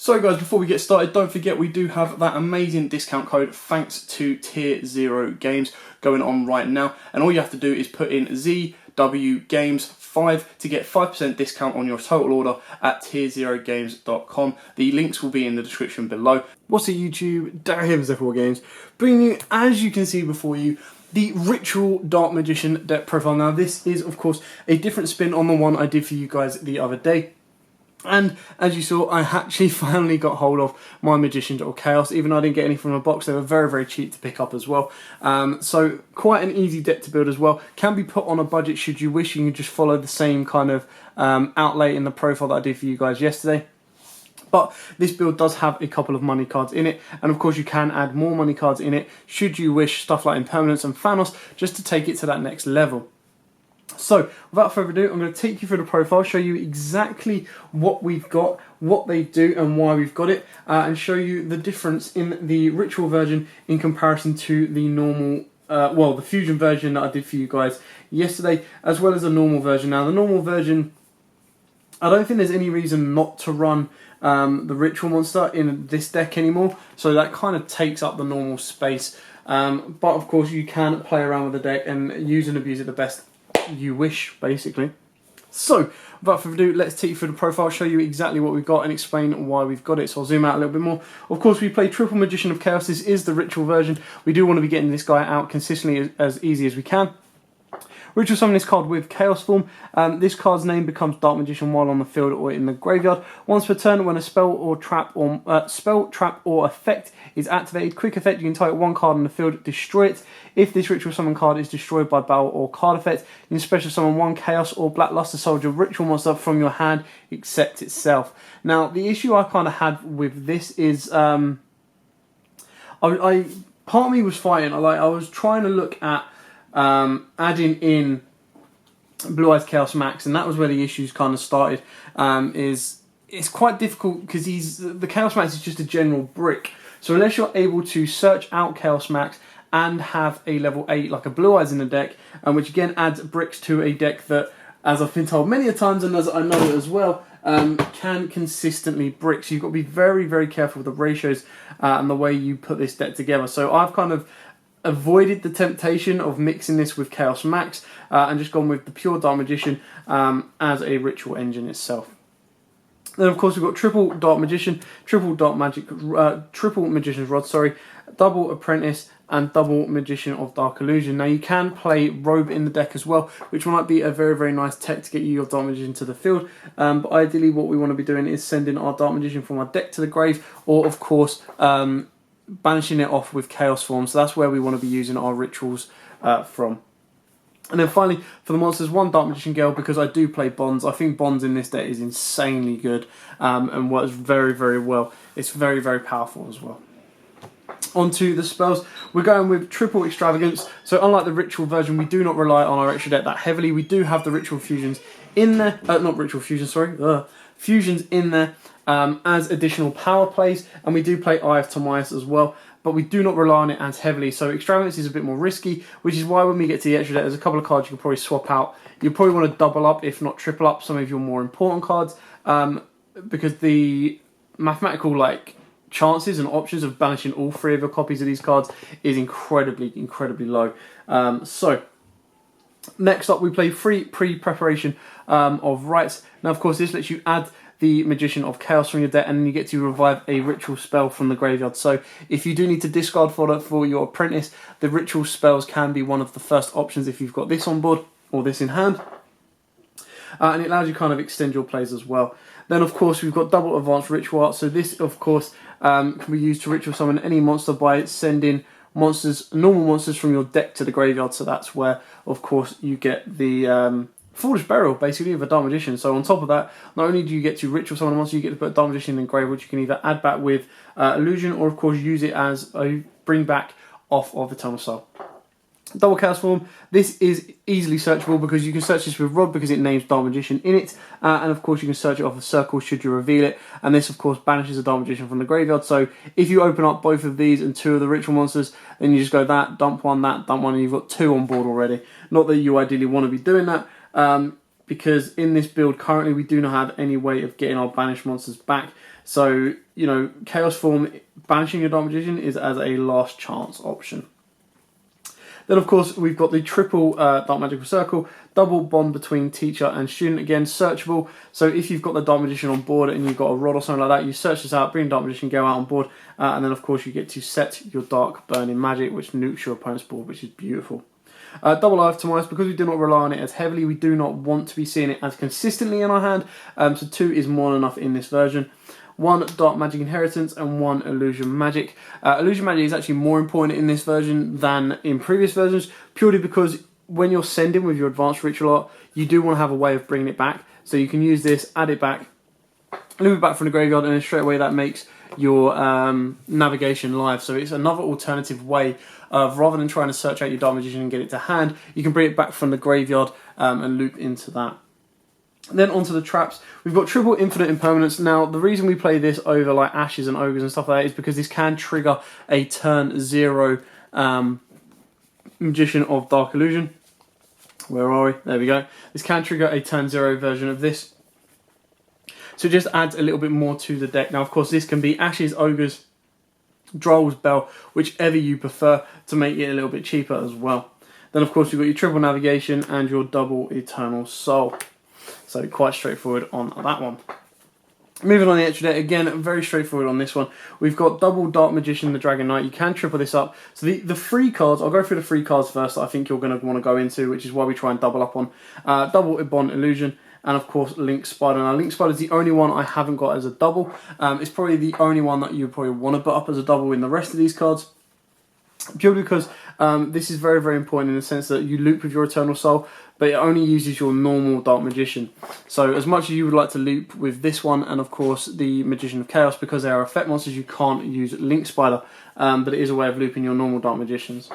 So guys, before we get started, don't forget we do have that amazing discount code thanks to Tier 0 Games going on right now. And all you have to do is put in ZWGames5 to get 5% discount on your total order at tier0games.com. The links will be in the description below. What's up YouTube, Darren here with Z4 Games, bringing you, as you can see before you, the Ritual Dark Magician deck profile. Now this is of course a different spin on the one I did for you guys the other day. And as you saw, I actually finally got hold of my Magicians of Chaos. Even though I didn't get any from the box, they were very, very cheap to pick up as well. So quite an easy deck to build as well. Can be put on a budget should you wish. You can just follow the same kind of outlay in the profile that I did for you guys yesterday. But this build does have a couple of money cards in it, and of course you can add more money cards in it should you wish, stuff like Impermanence and Thanos, just to take it to that next level. So, without further ado, I'm going to take you through the profile, show you exactly what we've got, what they do and why we've got it, and show you the difference in the Ritual version in comparison to the normal, the Fusion version that I did for you guys yesterday, as well as the normal version. Now, the normal version, I don't think there's any reason not to run the Ritual monster in this deck anymore, so that kind of takes up the normal space. But of course, you can play around with the deck and use and abuse it the best you wish, basically. So, without further ado, let's take you through the profile, show you exactly what we've got and explain why we've got it. So I'll zoom out a little bit more. Of course, we play Triple Magician of Chaos. This is the Ritual version. We do want to be getting this guy out consistently as easy as we can. Ritual summon this card with Chaos form. This card's name becomes Dark Magician while on the field or in the graveyard. Once per turn, when a spell, trap, or effect is activated, quick effect, you can target one card on the field, destroy it. If this Ritual summon card is destroyed by battle or card effect, you can special summon one Chaos or Black Luster Soldier Ritual monster from your hand, except itself. Now, the issue I kind of had with this is, part of me was fighting. I was trying to look at adding in Blue Eyes Chaos Max, and that was where the issues kind of started. It's quite difficult because the Chaos Max is just a general brick, so unless you're able to search out Chaos Max and have a level 8 like a Blue Eyes in the deck, which again adds bricks to a deck that, as I've been told many a times and as I know as well, can consistently brick. So you've got to be very, very careful with the ratios and the way you put this deck together. So I've kind of avoided the temptation of mixing this with Chaos Max and just gone with the pure Dark Magician as a Ritual engine itself. Then of course we've got Triple Dark Magician, Triple Magician's Rod, sorry, Double Apprentice and Double Magician of Dark Illusion. Now you can play Robe in the deck as well, which might be a very, very nice tech to get you your Dark Magician to the field. But ideally what we want to be doing is sending our Dark Magician from our deck to the grave, or of course banishing it off with Chaos form. So that's where we want to be using our Rituals from. And then finally, for the monsters, one Dark Magician Girl, because I do play Bonds. I think Bonds in this deck is insanely good and works very, very well. It's very, very powerful as well. Onto the spells, we're going with Triple Extravagance. So unlike the Ritual version, we do not rely on our extra deck that heavily. We do have the Ritual Fusions in there, not Ritual Fusions, sorry, Fusions in there as additional power plays, and we do play Eye of Timaeus as well, but we do not rely on it as heavily. So Extravagance is a bit more risky, which is why when we get to the extra deck, there's a couple of cards you can probably swap out. You probably want to double up, if not triple up, some of your more important cards, because the mathematical chances and options of banishing all three of your copies of these cards is incredibly, incredibly low. So next up, we play free pre-preparation of Rites. Now, of course, this lets you add the Magician of Chaos from your deck, and then you get to revive a Ritual spell from the graveyard. So if you do need to discard fodder for your Apprentice, the Ritual spells can be one of the first options if you've got this on board or this in hand. And it allows you kind of extend your plays as well. Then, of course, we've got double advanced Ritual art. So this, of course, can be used to Ritual summon any monster by sending normal monsters from your deck to the graveyard. So that's where, of course, you get the Foolish Burial, basically, of a Dark Magician. So on top of that, not only do you get to Ritual summon a monster, you get to put a Dark Magician in grave, which you can either add back with Illusion, or of course use it as a bring back off of Eternal Soul. Double Chaos form, this is easily searchable because you can search this with Rod because it names Dark Magician in it, and of course you can search it off a circle should you reveal it, and this of course banishes a Dark Magician from the graveyard. So if you open up both of these and two of the Ritual monsters, then you just go that, dump one, and you've got two on board already. Not that you ideally want to be doing that, because in this build currently we do not have any way of getting our banished monsters back. So, you know, Chaos form, banishing your Dark Magician is as a last chance option. Then, of course, we've got the triple Dark Magical Circle, double bond between teacher and student. Again, searchable. So if you've got the Dark Magician on board and you've got a rod or something like that, you search this out, bring Dark Magician, go out on board, and then, of course, you get to set your Dark Burning Magic, which nukes your opponent's board, which is beautiful. Double Eye of Timaeus, because we do not rely on it as heavily, we do not want to be seeing it as consistently in our hand, so 2 is more than enough in this version. 1 Dark Magic Inheritance and 1 Illusion Magic. Illusion Magic is actually more important in this version than in previous versions, purely because when you're sending with your Advanced Ritual Art, you do want to have a way of bringing it back. So you can use this, add it back, move it back from the graveyard, and then straight away that makes your navigation live. So it's another alternative way of, rather than trying to search out your Dark Magician and get it to hand, you can bring it back from the graveyard and loop into that. Then onto the traps, we've got triple infinite impermanence. Now, the reason we play this over like Ashes and Ogres and stuff like that is because this can trigger a turn 0 Magician of Dark Illusion. Where are we? There we go. This can trigger a turn 0 version of this. So it just adds a little bit more to the deck. Now, of course, this can be Ashes, Ogres, Droll's Bell, whichever you prefer, to make it a little bit cheaper as well. Then, of course, you've got your triple navigation and your double Eternal Soul. So quite straightforward on that one. Moving on the extra deck, again, very straightforward on this one. We've got double Dark Magician, the Dragon Knight. You can triple this up. So the free cards, I'll go through the free cards first that I think you're going to want to go into, which is why we try and double up on. Double Ibon Illusion, and of course Link Spider. Now Link Spider is the only one I haven't got as a double. It's probably the only one that you probably want to put up as a double in the rest of these cards. Purely because this is very, very important in the sense that you loop with your Eternal Soul, but it only uses your normal Dark Magician. So as much as you would like to loop with this one and of course the Magician of Chaos, because they are effect monsters, you can't use Link Spider, but it is a way of looping your normal Dark Magicians.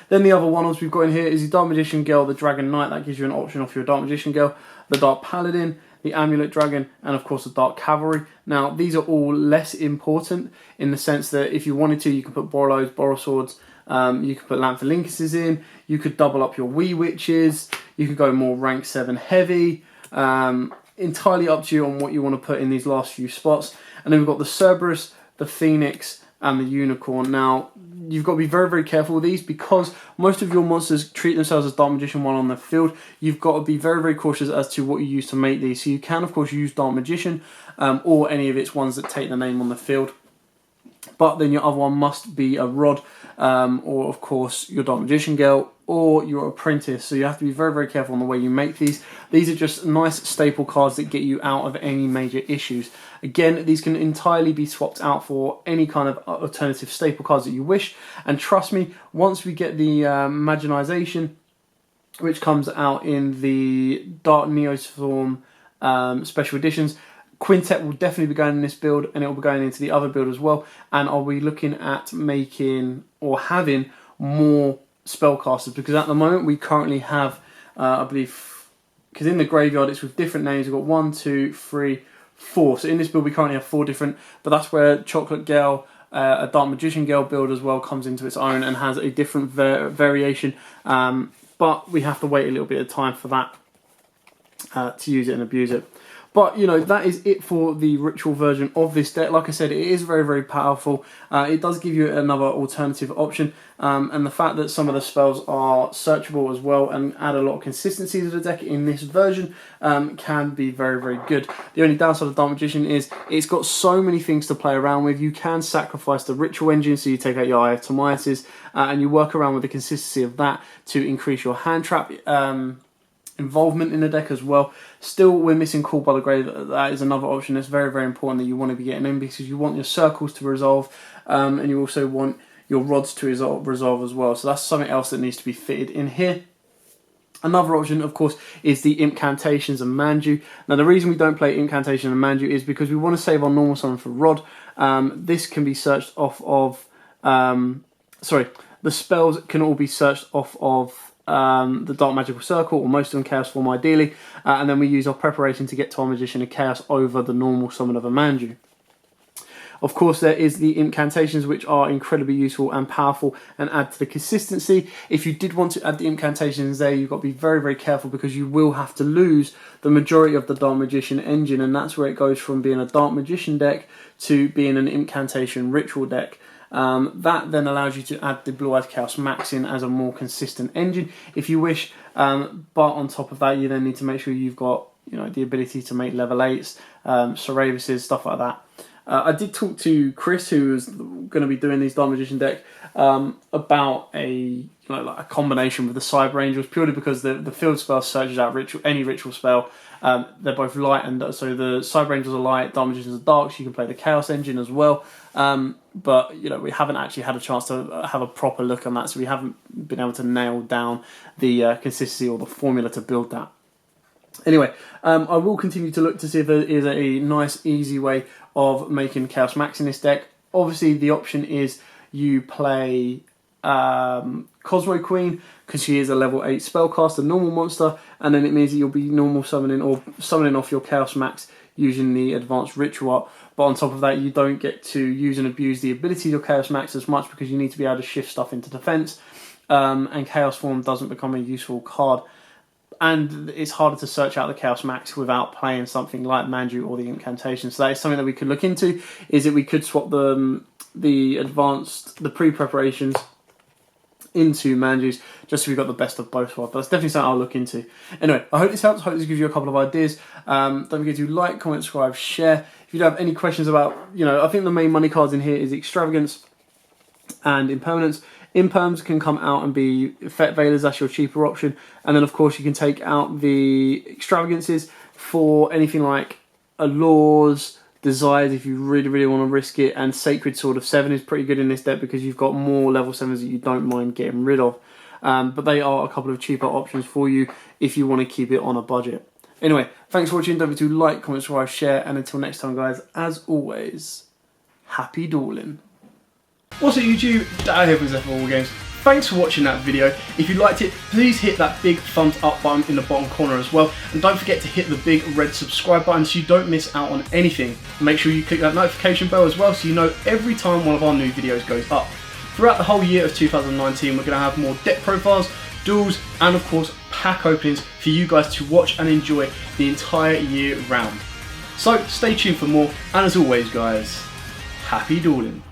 Then the other one-offs we've got in here is the Dark Magician Girl, the Dragon Knight. That gives you an option off your Dark Magician Girl, the Dark Paladin, the Amulet Dragon, and of course the Dark Cavalry. Now these are all less important in the sense that if you wanted to, you can put Borreloads, Borrelswords, you could put Lanthalinkuses in, you could double up your Wee Witches, you could go more rank 7 heavy, entirely up to you on what you want to put in these last few spots. And then we've got the Cerberus, the Phoenix, and the Unicorn. Now, you've got to be very, very careful with these because most of your monsters treat themselves as Dark Magician while on the field. You've got to be very, very cautious as to what you use to make these. So you can, of course, use Dark Magician or any of its ones that take the name on the field. But then your other one must be a Rod or, of course, your Dark Magician Girl or your Apprentice. So you have to be very, very careful on the way you make these. These are just nice staple cards that get you out of any major issues. Again, these can entirely be swapped out for any kind of alternative staple cards that you wish. And trust me, once we get the Maginization, which comes out in the Dark Neostorm special editions, Quintet will definitely be going in this build, and it will be going into the other build as well. And I'll be looking at making or having more spellcasters, because at the moment we currently have, I believe, because in the graveyard it's with different names. We've got 1, 2, 3, 4. So in this build we currently have 4 different, but that's where Chocolate Girl, a Dark Magician Girl build as well, comes into its own and has a different variation. But we have to wait a little bit of time for that to use it and abuse it. But, you know, that is it for the ritual version of this deck. Like I said, it is very, very powerful. It does give you another alternative option. And the fact that some of the spells are searchable as well and add a lot of consistency to the deck in this version can be very, very good. The only downside of Dark Magician is it's got so many things to play around with. You can sacrifice the ritual engine, so you take out your Eye of Timaeus, and you work around with the consistency of that to increase your hand trap involvement in the deck as well. Still, we're missing Call by the Grave. That is another option that's very, very important that you want to be getting in, because you want your circles to resolve and you also want your rods to resolve as well. So that's something else that needs to be fitted in here. Another option, of course, is the Incantations and Manju. Now, the reason we don't play Incantation and Manju is because we want to save our normal summon for Rod. This can be searched off of... the spells can all be searched off of the Dark Magical Circle, or most of them Chaos form ideally, and then we use our preparation to get to our Magician of Chaos over the normal summon of a Manju. Of course, there is the incantations, which are incredibly useful and powerful and add to the consistency. If you did want to add the incantations there, you've got to be very, very careful, because you will have to lose the majority of the Dark Magician engine, and that's where it goes from being a Dark Magician deck to being an incantation ritual deck. That then allows you to add the Blue Eyes Chaos Max in as a more consistent engine if you wish, but on top of that you then need to make sure you've got, you know, the ability to make level 8s, Cerabuses, stuff like that. I did talk to Chris, who is going to be doing these Dark Magician deck, about like a combination with the Cyber Angels, purely because the field spell searches out any ritual spell. They're both light, and so the Cyber Angels are light, Dark Magicians are dark, so you can play the Chaos Engine as well. But you know, we haven't actually had a chance to have a proper look on that, so we haven't been able to nail down the consistency or the formula to build that. Anyway, I will continue to look to see if there is a nice, easy way of making Chaos Max in this deck. Obviously, the option is you play Cosmo Queen, because she is a level 8 spellcaster, normal monster, and then it means that you'll be normal summoning or summoning off your Chaos Max using the advanced ritual art. But on top of that, you don't get to use and abuse the ability of your Chaos Max as much, because you need to be able to shift stuff into defense, and Chaos Form doesn't become a useful card. And it's harder to search out the Chaos Max without playing something like Manju or the Incantation. So that is something that we could look into, is that we could swap the pre-preparations into Manjus, just so we've got the best of both worlds. But that's definitely something I'll look into. Anyway, I hope this helps. I hope this gives you a couple of ideas. Don't forget to like, comment, subscribe, share. If you do have any questions about, you know, I think the main money cards in here is Extravagance and Impermanence. Imperms can come out and be Effect Veilers, that's your cheaper option. And then of course you can take out the Extravagances for anything like Allures, Desires if you really, really want to risk it, and Sacred Sword of 7 is pretty good in this deck because you've got more level 7s that you don't mind getting rid of. But they are a couple of cheaper options for you if you want to keep it on a budget. Anyway, thanks for watching. Don't forget to like, comment, subscribe, share, and until next time guys, as always, happy dueling. What's up YouTube, Dad here from Zephyr Games. Thanks for watching that video. If you liked it, please hit that big thumbs up button in the bottom corner as well. And don't forget to hit the big red subscribe button so you don't miss out on anything. Make sure you click that notification bell as well so you know every time one of our new videos goes up. Throughout the whole year of 2019, we're going to have more deck profiles, duels, and of course pack openings for you guys to watch and enjoy the entire year round. So stay tuned for more, and as always guys, happy dueling.